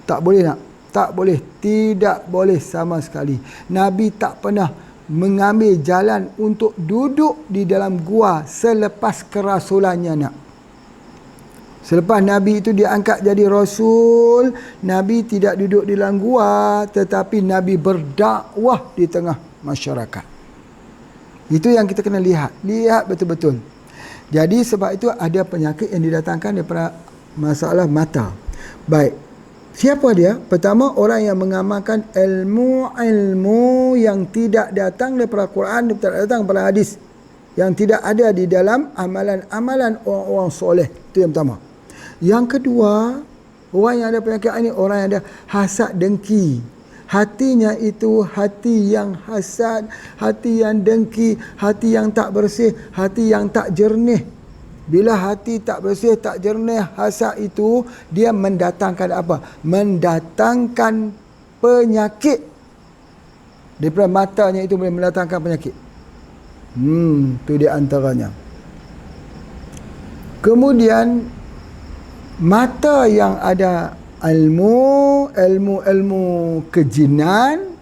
Tak boleh nak? Tak boleh. Tidak boleh sama sekali. Nabi tak pernah mengambil jalan untuk duduk di dalam gua selepas kerasulannya nak. Selepas Nabi itu diangkat jadi Rasul, Nabi tidak duduk di dalam gua, tetapi Nabi berdakwah di tengah masyarakat. Itu yang kita kena lihat. Lihat betul-betul. Jadi sebab itu ada penyakit yang didatangkan daripada masalah mata. Baik. Siapa dia? Pertama, orang yang mengamalkan ilmu yang tidak datang daripada Quran, tidak datang daripada hadis, yang tidak ada di dalam amalan-amalan orang-orang soleh. Itu yang pertama. Yang kedua, orang yang ada penyakit ini, orang yang ada hasad dengki. Hatinya itu hati yang hasad, hati yang dengki, hati yang tak bersih, hati yang tak jernih. Bila hati tak bersih, tak jernih, hasad itu, dia mendatangkan apa? Mendatangkan penyakit. Daripada matanya itu boleh mendatangkan penyakit. Itu di antaranya. Kemudian mata yang ada ilmu kejinan,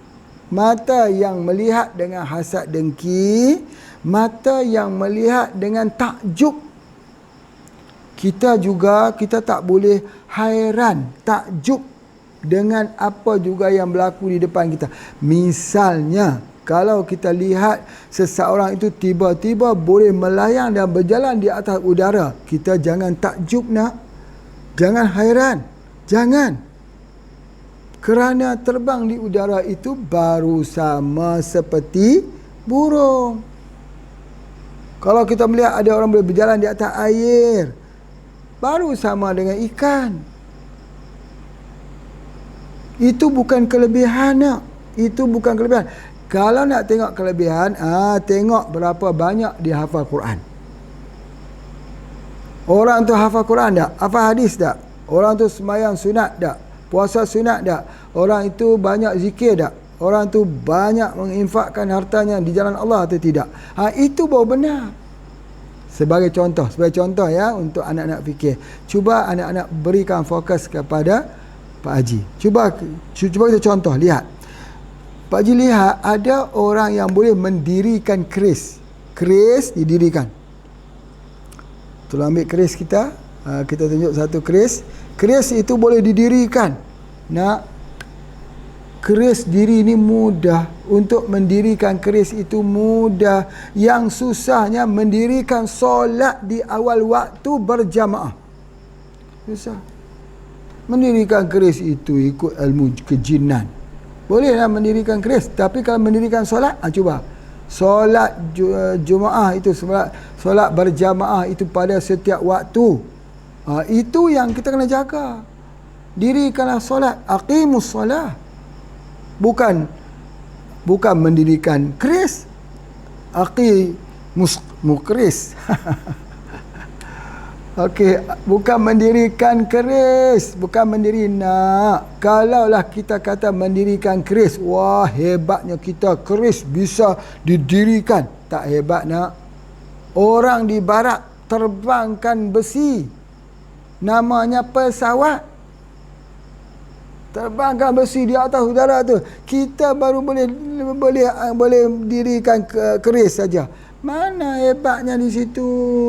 mata yang melihat dengan hasad dengki, mata yang melihat dengan takjub. Kita tak boleh hairan, takjub dengan apa juga yang berlaku di depan kita. Misalnya, kalau kita lihat seseorang itu tiba-tiba boleh melayang dan berjalan di atas udara, kita jangan takjub nak. Jangan hairan. Jangan. Kerana terbang di udara itu baru sama seperti burung. Kalau kita melihat ada orang boleh berjalan di atas air, baru sama dengan ikan. Itu bukan kelebihan nak. Itu bukan kelebihan. Kalau nak tengok kelebihan, tengok berapa banyak dia hafal Quran. Orang tu hafal Quran tak? Hafal hadis tak? Orang tu sembahyang sunat tak? Puasa sunat tak? Orang itu banyak zikir tak? Orang tu banyak menginfakkan hartanya di jalan Allah atau tidak? Itu baru benar. Sebagai contoh ya, untuk anak-anak fikir. Cuba anak-anak berikan fokus kepada Pak Haji. Cuba kita contoh, lihat. Pak Haji lihat, ada orang yang boleh mendirikan keris. Keris didirikan. Tolong ambil keris kita. Kita tunjuk satu keris. Keris itu boleh didirikan. Keris diri ini mudah. Untuk mendirikan keris itu mudah. Yang susahnya mendirikan solat di awal waktu berjamaah. Susah. Mendirikan keris itu ikut ilmu kejinan. Bolehlah mendirikan keris. Tapi kalau mendirikan solat, cuba. Solat Jumaah itu, solat berjamaah itu pada setiap waktu. Itu yang kita kena jaga. Dirikanlah solat. Aqimus solat. Bukan mendirikan keris. Mukris. Okey, bukan mendirikan keris, bukan mendiri nak. Kalaulah kita kata mendirikan keris, wah hebatnya kita, keris bisa didirikan. Tak hebat nak. Orang di barat terbangkan besi, namanya pesawat. Terbangkan besi di atas udara tu. Kita baru boleh dirikan keris saja. Mana hebatnya di situ?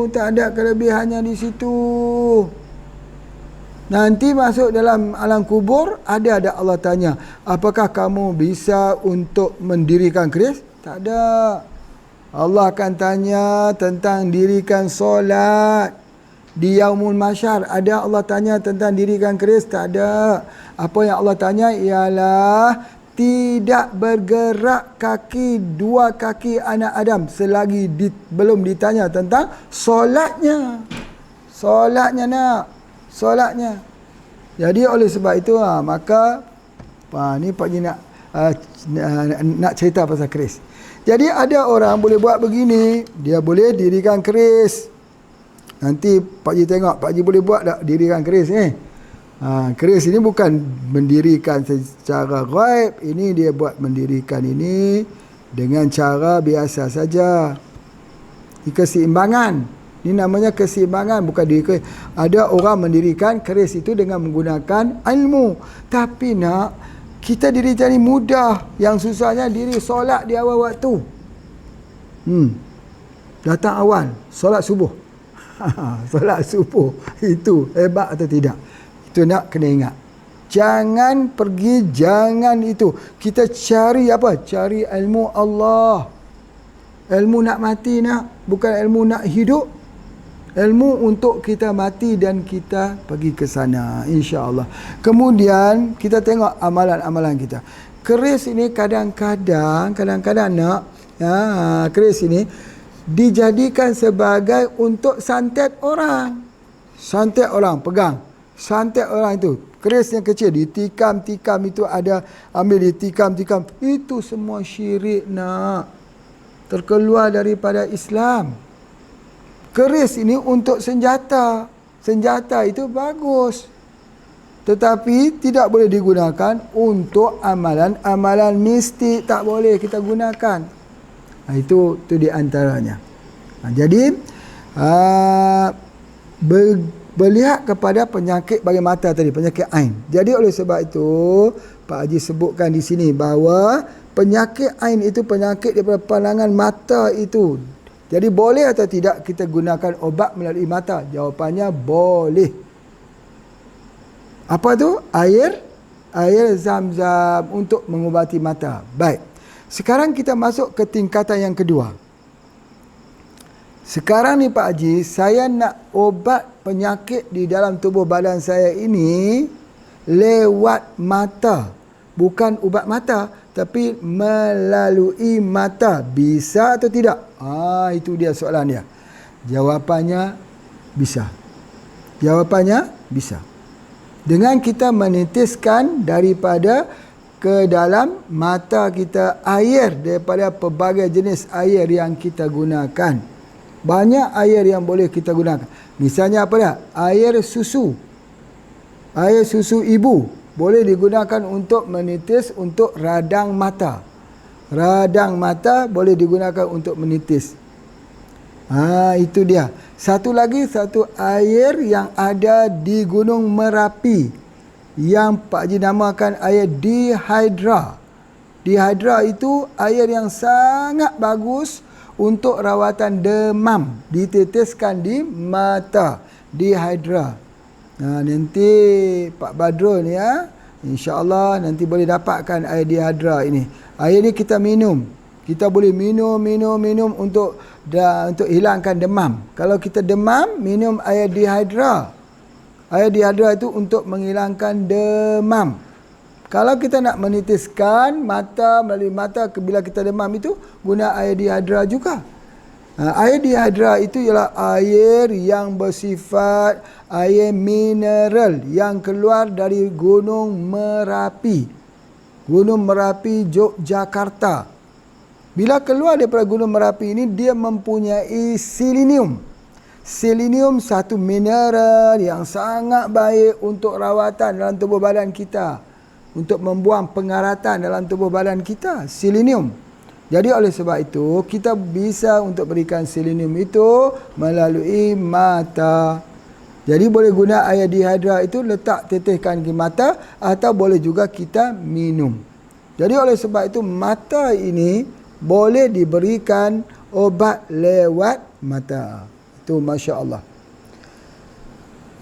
Tak ada kelebihannya di situ. Nanti masuk dalam alam kubur, ada Allah tanya, apakah kamu bisa untuk mendirikan keris? Tak ada. Allah akan tanya tentang dirikan solat. Di Yaumul Mahsyar ada Allah tanya tentang dirikan keris? Tak ada. Apa yang Allah tanya ialah tidak bergerak dua kaki anak Adam selagi belum ditanya tentang solatnya. Solatnya nak. Solatnya. Jadi oleh sebab itu maka ni Pak Ji nak cerita pasal keris. Jadi ada orang boleh buat begini, dia boleh dirikan keris. Nanti Pak Ji tengok, Pak Ji boleh buat tak dirikan keris ni? Keris ini bukan mendirikan secara gaib. Ini dia buat mendirikan ini dengan cara biasa saja. Keseimbangan. Ini namanya keseimbangan. Bukan diri. Ada orang mendirikan keris itu dengan menggunakan ilmu. Tapi nak, kita diri jadi mudah. Yang susahnya diri solat di awal waktu. Datang awal, solat subuh. Solat subuh. Itu hebat atau tidak? Itu nak kena ingat. Jangan pergi, jangan itu. Kita cari apa? Cari ilmu Allah. Ilmu nak mati nak, bukan ilmu nak hidup. Ilmu untuk kita mati dan kita pergi ke sana, insya-Allah. Kemudian kita tengok amalan-amalan kita. Keris ini kadang-kadang nak, keris ini dijadikan sebagai untuk santet orang. Santet orang, pegang. Santet orang itu. Keris yang kecil, ditikam-tikam itu ada, ambil ditikam-tikam. Itu semua syirik nak. Terkeluar daripada Islam. Keris ini untuk senjata. Senjata itu bagus. Tetapi tidak boleh digunakan untuk amalan-amalan mistik. Tak boleh kita gunakan. Itu di antaranya. Jadi berlihat kepada penyakit bagi mata tadi, penyakit ain. Jadi oleh sebab itu Pak Haji sebutkan di sini bahawa penyakit ain itu penyakit daripada pandangan mata itu. Jadi boleh atau tidak kita gunakan obat melalui mata? Jawapannya boleh. Apa tu? Air Zam-Zam untuk mengubati mata. Baik. Sekarang kita masuk ke tingkatan yang kedua. Sekarang ni Pak Haji, saya nak obat penyakit di dalam tubuh badan saya ini lewat mata. Bukan ubat mata, tapi melalui mata. Bisa atau tidak? Itu dia soalan dia. Jawapannya bisa. Jawapannya bisa. Dengan kita menitiskan daripada ke dalam mata kita air daripada pelbagai jenis air yang kita gunakan. Banyak air yang boleh kita gunakan. Misalnya apa dah? Air susu. Air susu ibu boleh digunakan untuk menitis untuk radang mata. Radang mata boleh digunakan untuk menitis. Itu dia. Satu lagi, satu air yang ada di Gunung Merapi yang Pak Haji namakan air dihydra. Dihydra itu air yang sangat bagus untuk rawatan demam, ditetiskan di mata. Dihydra. Nanti Pak Badrul ni insya-Allah nanti boleh dapatkan air dihydra ini. Air ni kita minum. Kita boleh minum untuk hilangkan demam. Kalau kita demam, minum air dihydra. Air dihydra itu untuk menghilangkan demam. Kalau kita nak menitiskan mata melalui mata bila kita demam itu, guna air dihydra juga. Air dihydra itu ialah air yang bersifat air mineral yang keluar dari Gunung Merapi. Gunung Merapi, Yogyakarta. Bila keluar daripada Gunung Merapi ini, dia mempunyai selenium. Selenium satu mineral yang sangat baik untuk rawatan dalam tubuh badan kita. Untuk membuang pengaratan dalam tubuh badan kita. Selenium. Jadi oleh sebab itu, kita bisa untuk berikan selenium itu melalui mata. Jadi boleh guna air dihydra itu letak tetehkan di mata atau boleh juga kita minum. Jadi oleh sebab itu, mata ini boleh diberikan obat lewat mata. Itu Masya Allah.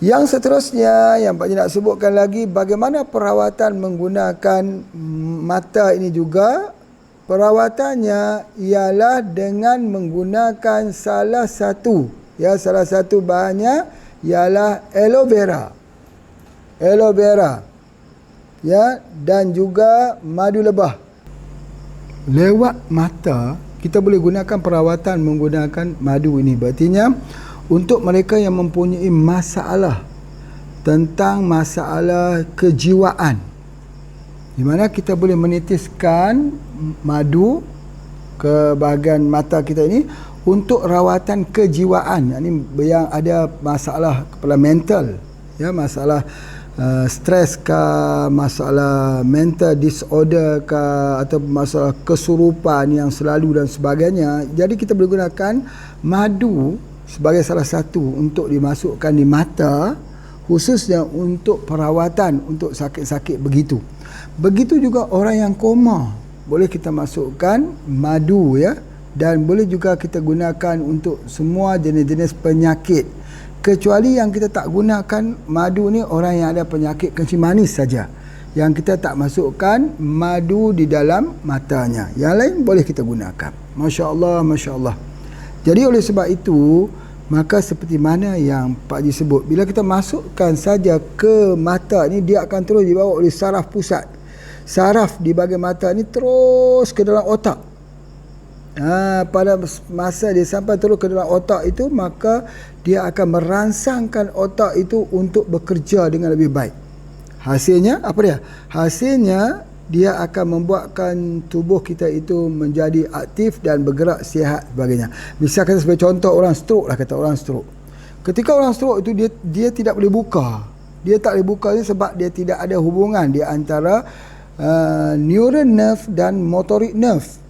Yang seterusnya yang Pak Haji nak sebutkan lagi, bagaimana perawatan menggunakan mata ini juga. Perawatannya ialah dengan menggunakan salah satu bahannya ialah aloe vera. Aloe vera. Dan juga madu lebah. Lewat mata kita boleh gunakan perawatan menggunakan madu ini. Berartinya untuk mereka yang mempunyai masalah tentang masalah kejiwaan, di mana kita boleh menitiskan madu ke bahagian mata kita ini untuk rawatan kejiwaan. Ini yang ada masalah kepala mental, masalah stres ke, masalah mental disorder ke, atau masalah kesurupan yang selalu dan sebagainya. Jadi kita boleh gunakan madu sebagai salah satu untuk dimasukkan di mata, khususnya untuk perawatan untuk sakit-sakit begitu. Begitu juga orang yang koma, boleh kita masukkan madu ya, dan boleh juga kita gunakan untuk semua jenis-jenis penyakit. Kecuali yang kita tak gunakan madu ni orang yang ada penyakit kencing manis saja, yang kita tak masukkan madu di dalam matanya. Yang lain boleh kita gunakan. Masya Allah, Masya Allah. Jadi oleh sebab itu, maka seperti mana yang Pak Haji sebut, bila kita masukkan saja ke mata ni, dia akan terus dibawa oleh saraf pusat. Saraf di bahagian mata ni terus ke dalam otak. Pada masa dia sampai terus ke dalam otak itu, maka dia akan merangsangkan otak itu untuk bekerja dengan lebih baik. Hasilnya apa dia? Hasilnya dia akan membuatkan tubuh kita itu menjadi aktif dan bergerak sihat sebagainya. Misalkan sebagai contoh, orang stroke lah, kata orang stroke. Ketika orang stroke itu dia tidak boleh buka. Dia tak boleh buka ni sebab dia tidak ada hubungan di antara neural nerve dan motorik nerve.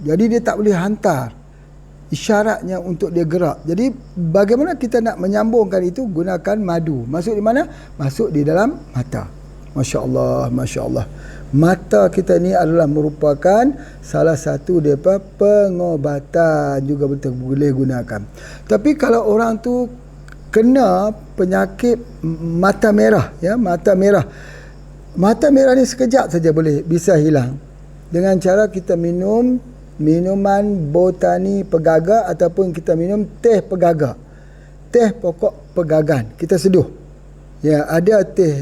Jadi dia tak boleh hantar isyaratnya untuk dia gerak. Jadi bagaimana kita nak menyambungkan itu? Gunakan madu. Masuk di mana? Masuk di dalam mata. Masya Allah, Masya Allah. Mata kita ni adalah merupakan salah satu daripada pengobatan, juga betul boleh gunakan. Tapi kalau orang tu kena penyakit mata merah, ya, mata merah. Mata merah ni sekejap saja boleh bisa hilang dengan cara kita minum minuman botani pegaga ataupun kita minum teh pegaga. Teh pokok pegagan kita seduh. Ya, ada teh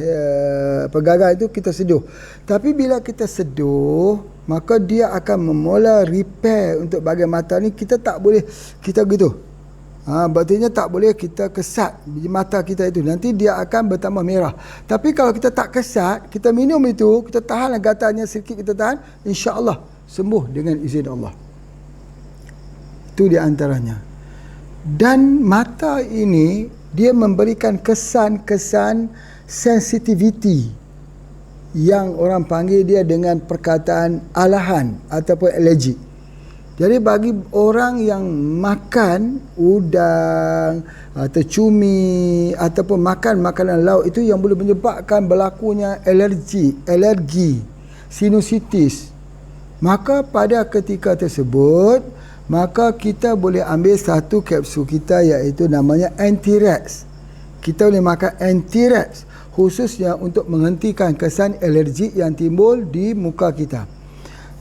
pegagan itu kita seduh. Tapi bila kita seduh, maka dia akan memula repair untuk bahagian mata ni. Kita tak boleh kita gitu. Berartinya tak boleh kita kesat di mata kita itu. Nanti dia akan bertambah merah. Tapi kalau kita tak kesat, kita minum itu, kita tahan gatalnya sedikit, kita tahan, insya-Allah sembuh dengan izin Allah. Itu di antaranya. Dan mata ini dia memberikan kesan-kesan sensitivity yang orang panggil dia dengan perkataan alahan ataupun alergi. Jadi bagi orang yang makan udang atau cumi ataupun makan makanan laut, itu yang boleh menyebabkan berlakunya alergi, sinusitis. Maka pada ketika tersebut, maka kita boleh ambil satu kapsul kita, iaitu namanya Anti-Rex. Kita boleh makan Anti-Rex khususnya untuk menghentikan kesan alergi yang timbul di muka kita,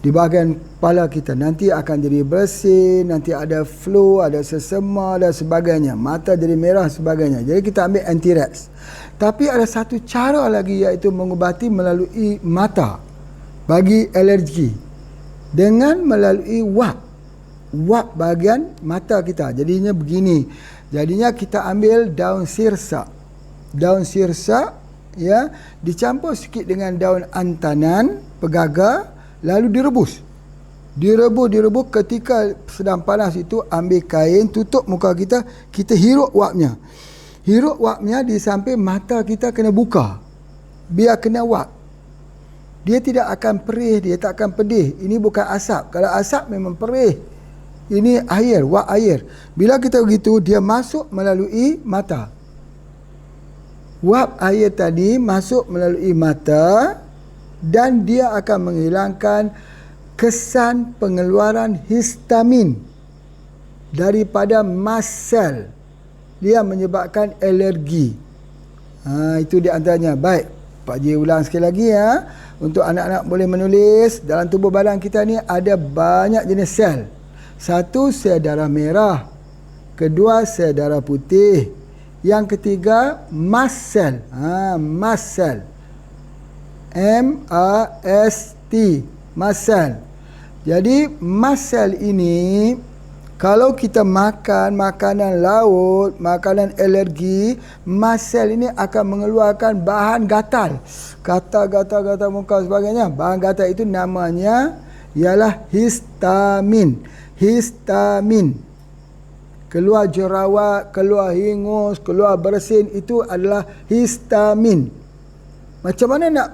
di bahagian kepala kita. Nanti akan jadi bersin, nanti ada flu, ada sesama dan sebagainya, mata jadi merah sebagainya. Jadi kita ambil Anti-Rex. Tapi ada satu cara lagi, iaitu mengubati melalui mata bagi alergi, dengan melalui wap bahagian mata kita. Jadinya begini. Jadinya kita ambil daun sirsak. Daun sirsak, ya, dicampur sikit dengan daun antanan pegaga, lalu direbus. Direbus ketika sedang panas itu, ambil kain tutup muka kita, kita hirup wapnya. Hirup wapnya di samping mata kita kena buka. Biar kena wap. Dia tidak akan perih, dia tak akan pedih. Ini bukan asap. Kalau asap memang perih. Ini air, wap air. Bila kita begitu, dia masuk melalui mata. Wap air tadi masuk melalui mata dan dia akan menghilangkan kesan pengeluaran histamin daripada mast sel. Dia menyebabkan alergi. Itu di antaranya. Baik, Pak Haji ulang sekali lagi ya. Untuk anak-anak boleh menulis. Dalam tubuh badan kita ni ada banyak jenis sel. Satu, sel darah merah. Kedua, sel darah putih. Yang ketiga, mast sel. Mast sel. M-A-S-T. Mast sel. Jadi mast sel ini, kalau kita makan makanan laut, makanan alergi, mast sel ini akan mengeluarkan bahan gatal. Gatal muka sebagainya. Bahan gatal itu namanya ialah histamin. Histamin. Keluar jerawat, keluar hingus, keluar bersin, itu adalah histamin. Macam mana nak,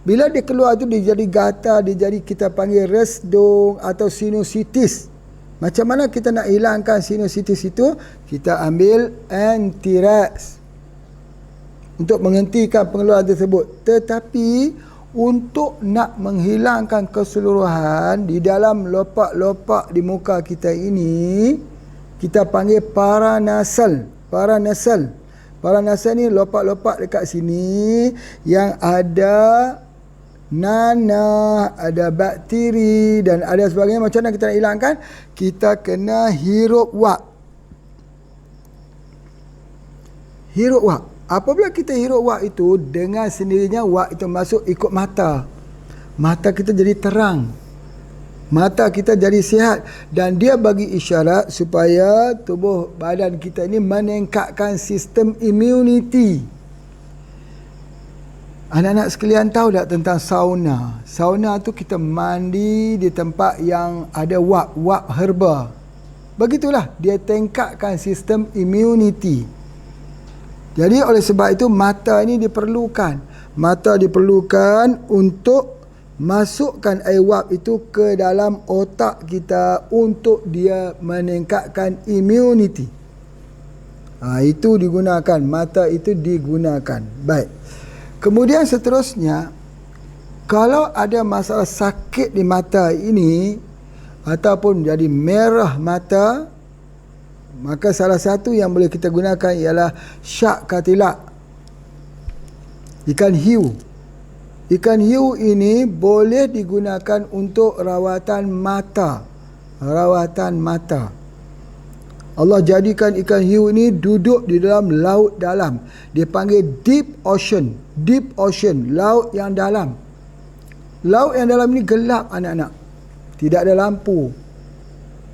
bila dia keluar tu dia jadi gatal, dia jadi kita panggil resdung atau sinusitis. Macam mana kita nak hilangkan sinusitis itu? Kita ambil anti-rex untuk menghentikan pengeluaran tersebut. Tetapi untuk nak menghilangkan keseluruhan di dalam lopak-lopak di muka kita ini, kita panggil paranasal. Paranasal ni lopak-lopak dekat sini yang ada nanah, ada bakteri dan ada sebagainya. Macam mana kita nak hilangkan? Kita kena hirup wap. Hirup wap. Apabila kita hirup wap itu, dengan sendirinya wap itu masuk ikut mata. Mata kita jadi terang. Mata kita jadi sihat. Dan dia bagi isyarat supaya tubuh badan kita ini meningkatkan sistem immunity. Anak-anak sekalian tahu tak tentang sauna? Sauna tu kita mandi di tempat yang ada wap herba. Begitulah, dia tingkatkan sistem immunity. Jadi oleh sebab itu mata ini diperlukan. Mata diperlukan untuk masukkan air wap itu ke dalam otak kita untuk dia meningkatkan immunity. Itu digunakan, mata itu digunakan. Baik. Kemudian seterusnya, kalau ada masalah sakit di mata ini ataupun jadi merah mata, maka salah satu yang boleh kita gunakan ialah syak katilak, ikan hiu. Ikan hiu ini boleh digunakan untuk rawatan mata. Rawatan mata. Allah jadikan ikan hiu ini duduk di dalam laut dalam. Dia panggil deep ocean. Deep ocean, laut yang dalam. Laut yang dalam ini gelap, anak-anak. Tidak ada lampu.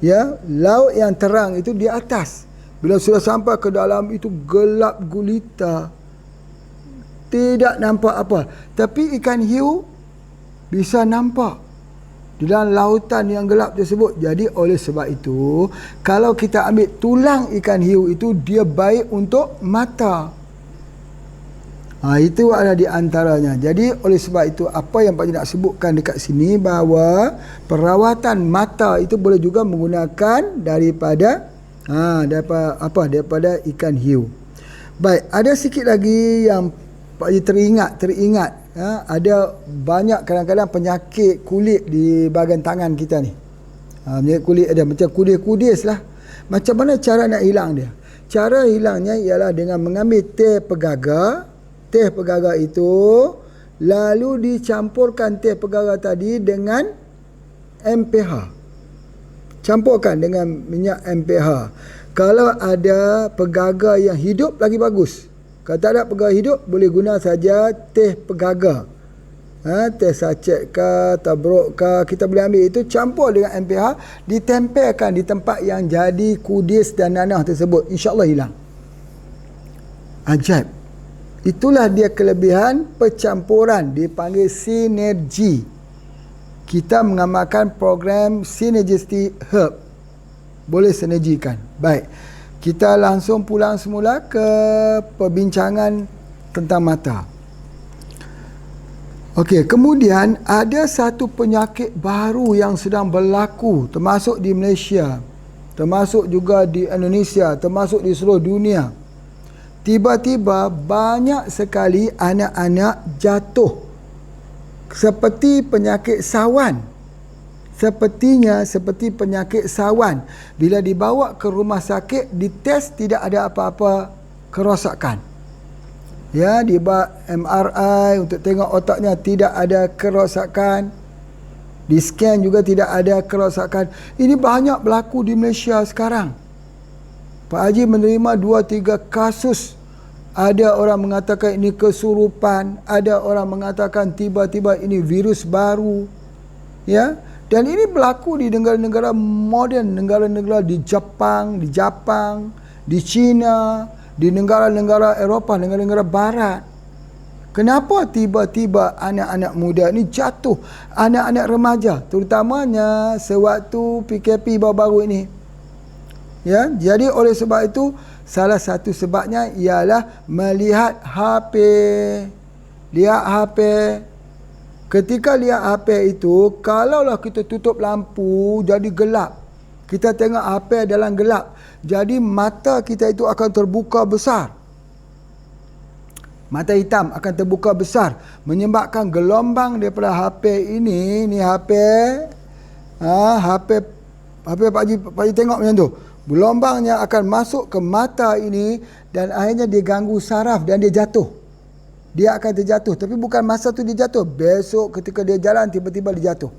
Ya, laut yang terang itu di atas. Bila sudah sampai ke dalam itu gelap gulita. Tidak nampak apa. Tapi ikan hiu bisa nampak di dalam lautan yang gelap tersebut. Jadi oleh sebab itu, kalau kita ambil tulang ikan hiu itu, dia baik untuk mata. Itu ada di antaranya. Jadi oleh sebab itu, apa yang Pak Haji nak sebutkan dekat sini, bahawa perawatan mata itu boleh juga menggunakan daripada daripada ikan hiu. Baik, ada sikit lagi yang Pak Haji teringat. Ada banyak kadang-kadang penyakit kulit di bahagian tangan kita ni. Penyakit kulit ada macam kudis-kudis lah. Macam mana cara nak hilang dia? Cara hilangnya ialah dengan mengambil teh pegaga. Teh pegaga itu lalu dicampurkan teh pegaga tadi dengan MPH. Campurkan dengan minyak MPH. Kalau ada pegaga yang hidup lagi bagus. Kalau tak ada pegaga hidup, boleh guna saja teh pegaga. Teh sachet ke, tabruk ke, kita boleh ambil itu, campur dengan MPH, ditempelkan di tempat yang jadi kudis dan nanah tersebut. InsyaAllah hilang. Ajaib. Itulah dia kelebihan percampuran, dipanggil sinergi. Kita mengamalkan program Synergistic Herb. Boleh sinergikan. Baik. Kita langsung pulang semula ke perbincangan tentang mata. Okey, kemudian ada satu penyakit baru yang sedang berlaku, termasuk di Malaysia, termasuk juga di Indonesia, termasuk di seluruh dunia. Tiba-tiba banyak sekali anak-anak jatuh seperti penyakit sawan. Seperti penyakit sawan. Bila dibawa ke rumah sakit, dites tidak ada apa-apa kerosakan. Ya, dibuat MRI untuk tengok otaknya, tidak ada kerosakan. Di scan juga tidak ada kerosakan. Ini banyak berlaku di Malaysia sekarang. Pak Haji menerima 2-3 kasus. Ada orang mengatakan ini kesurupan, ada orang mengatakan tiba-tiba ini virus baru. Ya. Dan ini berlaku di negara-negara moden, negara-negara di Jepang, di China, di negara-negara Eropah, negara-negara barat. Kenapa tiba-tiba anak-anak muda ni jatuh? Anak-anak remaja, terutamanya sewaktu PKP baru-baru ini. Ya, jadi oleh sebab itu, salah satu sebabnya ialah melihat HP. Lihat HP. Ketika lihat HP itu, kalaulah kita tutup lampu jadi gelap. Kita tengok apa dalam gelap. Jadi mata kita itu akan terbuka besar. Mata hitam akan terbuka besar, menyebabkan gelombang daripada HP ini, ni HP Pak Haji tengok macam tu. Gelombangnya akan masuk ke mata ini dan akhirnya dia ganggu saraf dan dia jatuh. Dia akan terjatuh. Tapi bukan masa tu dia jatuh. Besok ketika dia jalan tiba-tiba dia jatuh.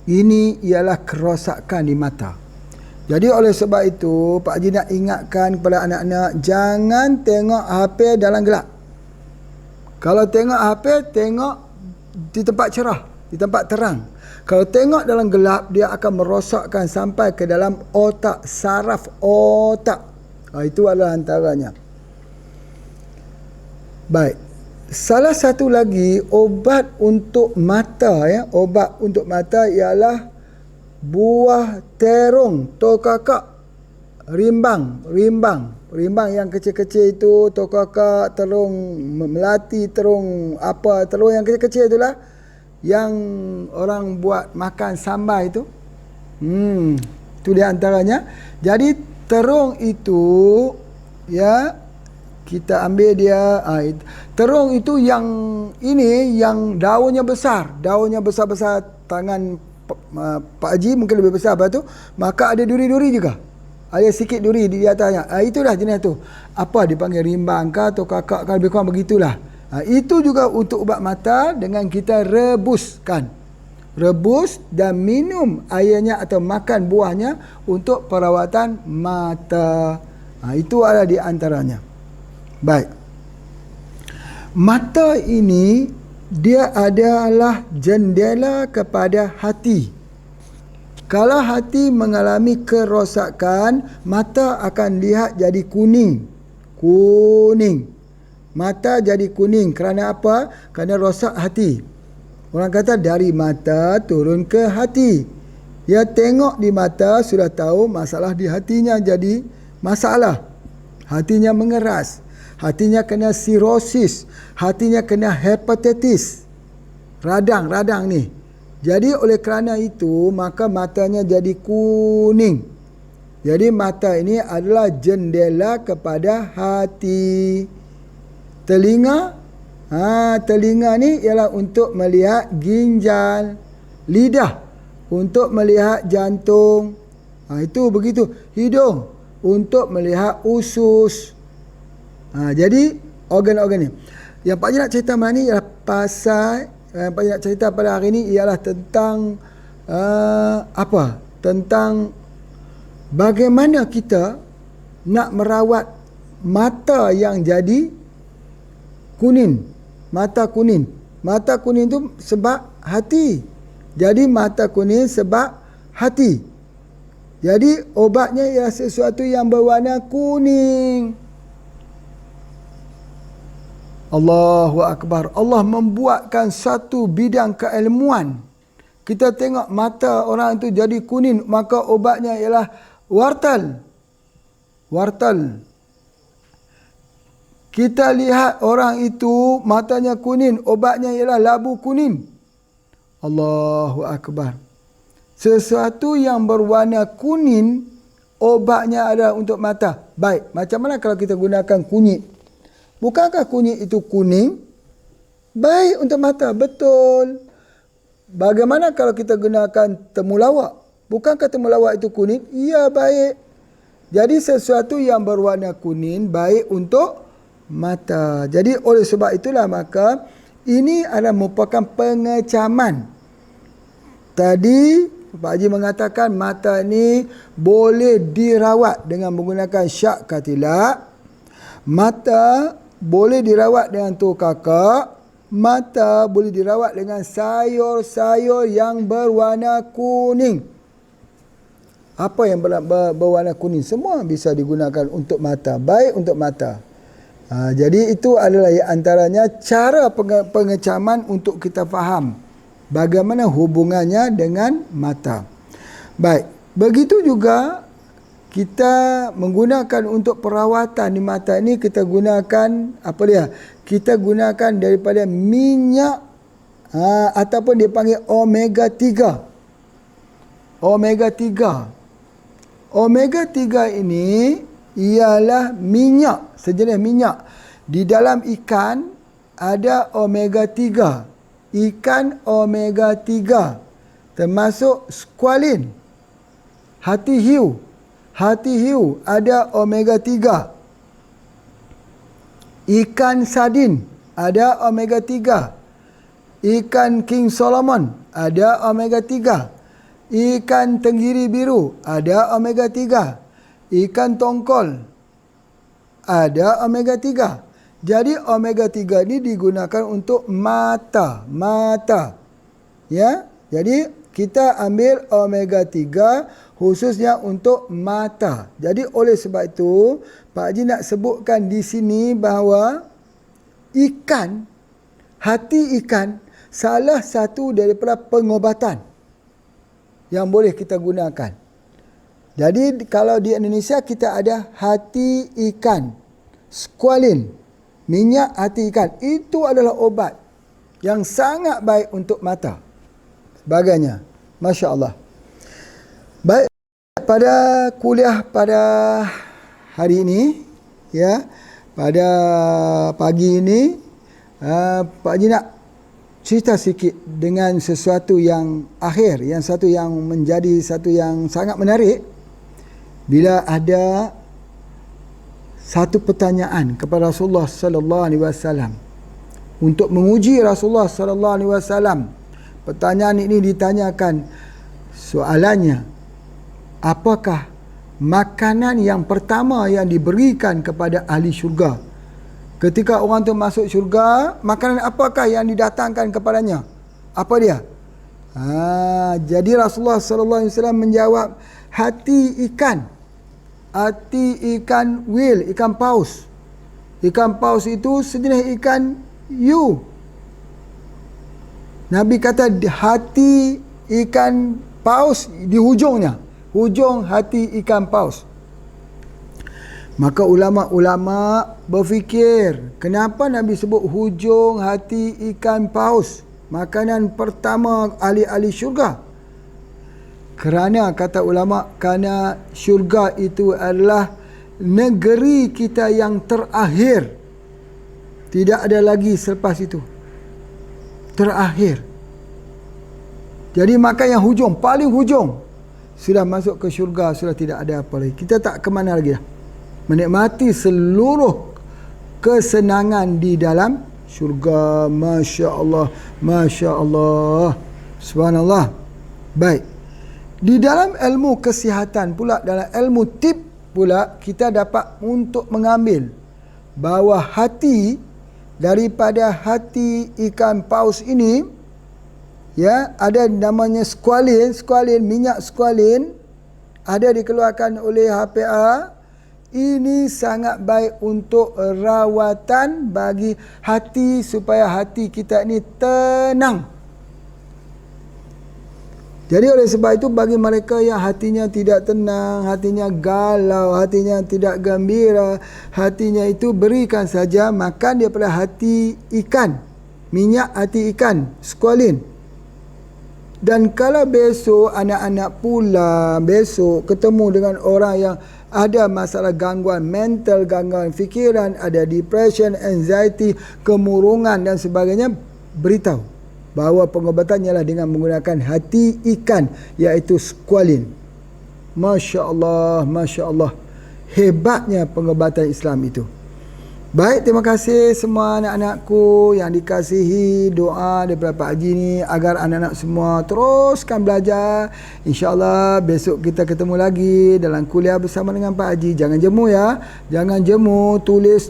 Ini ialah kerosakan di mata. Jadi oleh sebab itu Pak Haji nak ingatkan kepada anak-anak, jangan tengok HP dalam gelap. Kalau tengok HP, tengok di tempat cerah, di tempat terang. Kalau tengok dalam gelap, dia akan merosakkan sampai ke dalam otak, saraf otak. Itu adalah antaranya. Baik. Salah satu lagi obat untuk mata, obat untuk mata ialah buah terung, tokakak, rimbang yang kecil-kecil itu, tokakak, terung melati, terung yang kecil-kecil itulah yang orang buat makan sambal itu. Itu di antaranya. Jadi terung itu kita ambil dia, terung itu yang daunnya besar besar tangan Pak Haji, mungkin lebih besar apa tu, maka ada duri-duri juga, ada sikit duri di atasnya. Itulah jenis tu, apa dipanggil rimbang kah atau kakak kah, lebih kurang begitulah. Itu juga untuk ubat mata, dengan kita rebus dan minum airnya atau makan buahnya untuk perawatan mata. Itu ada di antaranya. Baik. Mata ini dia adalah jendela kepada hati. Kalau hati mengalami kerosakan, mata akan lihat jadi kuning. Mata jadi kuning kerana apa? Kerana rosak hati. Orang kata dari mata turun ke hati. Dia tengok di mata sudah tahu masalah di hatinya jadi masalah. Hatinya mengeras. Hatinya kena sirosis, hatinya kena hepatitis, radang ni. Jadi oleh kerana itu, maka matanya jadi kuning. Jadi mata ini adalah jendela kepada hati. Telinga ni ialah untuk melihat ginjal. Lidah untuk melihat jantung. Itu begitu. Hidung untuk melihat usus. Jadi organ-organ ni. Yang Pak Haji nak cerita malam ni ialah pasal, Pak Haji nak cerita pada hari ni ialah tentang tentang bagaimana kita nak merawat mata yang jadi kuning. Mata kuning tu sebab hati. Jadi mata kuning sebab hati. Jadi obatnya ialah sesuatu yang berwarna kuning. Allahu Akbar. Allah membuatkan satu bidang keilmuan. Kita tengok mata orang itu jadi kuning, maka obatnya ialah wortel. Kita lihat orang itu matanya kuning, obatnya ialah labu kuning. Allahu Akbar. Sesuatu yang berwarna kuning, obatnya ada untuk mata. Baik, macam mana kalau kita gunakan kunyit? Bukankah kunyit itu kuning? Baik untuk mata, betul. Bagaimana kalau kita gunakan temulawak? Bukankah temulawak itu kuning? Ya, baik. Jadi sesuatu yang berwarna kuning baik untuk mata. Jadi oleh sebab itulah maka ini adalah merupakan pengecaman. Tadi Pak Haji mengatakan mata ni boleh dirawat dengan menggunakan syak katilak. Mata boleh dirawat dengan tokakak. Mata boleh dirawat dengan sayur-sayur yang berwarna kuning. Apa yang berwarna kuning? Semua bisa digunakan untuk mata. Baik untuk mata. Jadi itu adalah antaranya cara pengecaman untuk kita faham bagaimana hubungannya dengan mata. Baik. Begitu juga kita menggunakan untuk perawatan di mata ini, kita gunakan kita gunakan daripada minyak ataupun dipanggil omega 3. Omega 3. Omega 3 ini ialah minyak, sejenis minyak. Di dalam ikan ada omega 3. Ikan omega 3 termasuk squalene. Hati hiu. Hati hiu ada omega 3. Ikan sardin ada omega 3. Ikan King Solomon ada omega 3. Ikan tenggiri biru ada omega 3. Ikan tongkol ada omega 3. Jadi omega 3 ini digunakan untuk mata. Ya. Jadi kita ambil omega 3 khususnya untuk mata. Jadi oleh sebab itu Pak Haji nak sebutkan di sini bahawa ikan, hati ikan salah satu daripada pengobatan yang boleh kita gunakan. Jadi kalau di Indonesia kita ada hati ikan, squalene, minyak hati ikan. Itu adalah obat yang sangat baik untuk mata. Sebagainya. Masya Allah. Baik, pada kuliah pada hari ini, ya, pada pagi ini, Pak Haji nak cerita sikit dengan sesuatu yang akhir, yang satu yang menjadi satu yang sangat menarik. Bila ada satu pertanyaan kepada Rasulullah sallallahu alaihi wasallam untuk menguji Rasulullah sallallahu alaihi wasallam. Pertanyaan ini ditanyakan, soalannya, apakah makanan yang pertama yang diberikan kepada ahli syurga? Ketika orang tu masuk syurga, makanan apakah yang didatangkan kepadanya? Apa dia? Jadi Rasulullah sallallahu alaihi wasallam menjawab, hati ikan. Hati ikan whale, ikan paus. Ikan paus itu sejenis ikan hiu. Nabi kata hati ikan paus di hujungnya. Hujung hati ikan paus. Maka ulama-ulama berfikir, kenapa Nabi sebut hujung hati ikan paus? Makanan pertama ahli-ahli syurga. Kerana kata ulama, kerana syurga itu adalah negeri kita yang terakhir. Tidak ada lagi selepas itu. Terakhir. Jadi makan yang hujung, paling hujung. Sudah masuk ke syurga, sudah tidak ada apa lagi. Kita tak ke mana lagi dah. Menikmati seluruh kesenangan di dalam syurga. Masya Allah, Masya Allah, Subhanallah. Baik. Di dalam ilmu kesihatan pula, dalam ilmu tip pula, kita dapat untuk mengambil bahawa hati, daripada hati ikan paus ini, ya, ada namanya squalene, minyak squalene, ada dikeluarkan oleh HPA. Ini sangat baik untuk rawatan bagi hati, supaya hati kita ini tenang. Jadi oleh sebab itu, bagi mereka yang hatinya tidak tenang, hatinya galau, hatinya tidak gembira, hatinya itu berikan saja makan daripada hati ikan, minyak hati ikan, squalene. Dan kalau besok anak-anak pula besok ketemu dengan orang yang ada masalah gangguan mental, gangguan fikiran, ada depression, anxiety, kemurungan dan sebagainya, beritahu bahawa pengobatannya adalah dengan menggunakan hati ikan, iaitu squalene. Masya Allah, Masya Allah. Hebatnya pengobatan Islam itu. Baik, terima kasih semua anak-anakku yang dikasihi. Doa daripada Pak Haji ni agar anak-anak semua teruskan belajar. InsyaAllah besok kita ketemu lagi dalam kuliah bersama dengan Pak Haji. Jangan jemu ya. Jangan jemu, tulis.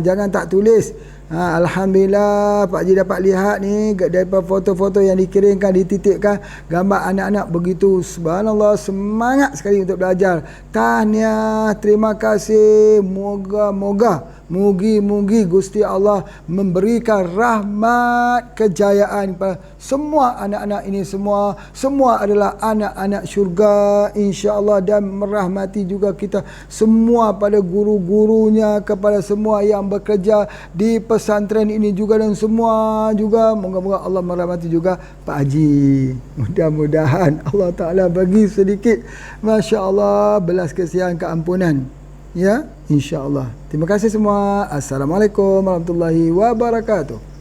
Jangan tak tulis. Alhamdulillah Pak Haji dapat lihat ni daripada foto-foto yang dikirimkan, dititikkan gambar anak-anak begitu, subhanallah, semangat sekali untuk belajar. Tahniah, terima kasih. Moga-moga Mugi-mugi Gusti Allah memberikan rahmat kejayaan kepada semua anak-anak ini semua. Semua adalah anak-anak syurga insya-Allah, dan merahmati juga kita semua, pada guru-gurunya, kepada semua yang bekerja di pesantren ini juga, dan semua juga moga-moga Allah merahmati juga Pak Haji. Mudah-mudahan Allah Ta'ala bagi sedikit, Masya Allah, belas kasihan, keampunan. Ya, insya Allah. Terima kasih semua. Assalamualaikum warahmatullahi wabarakatuh.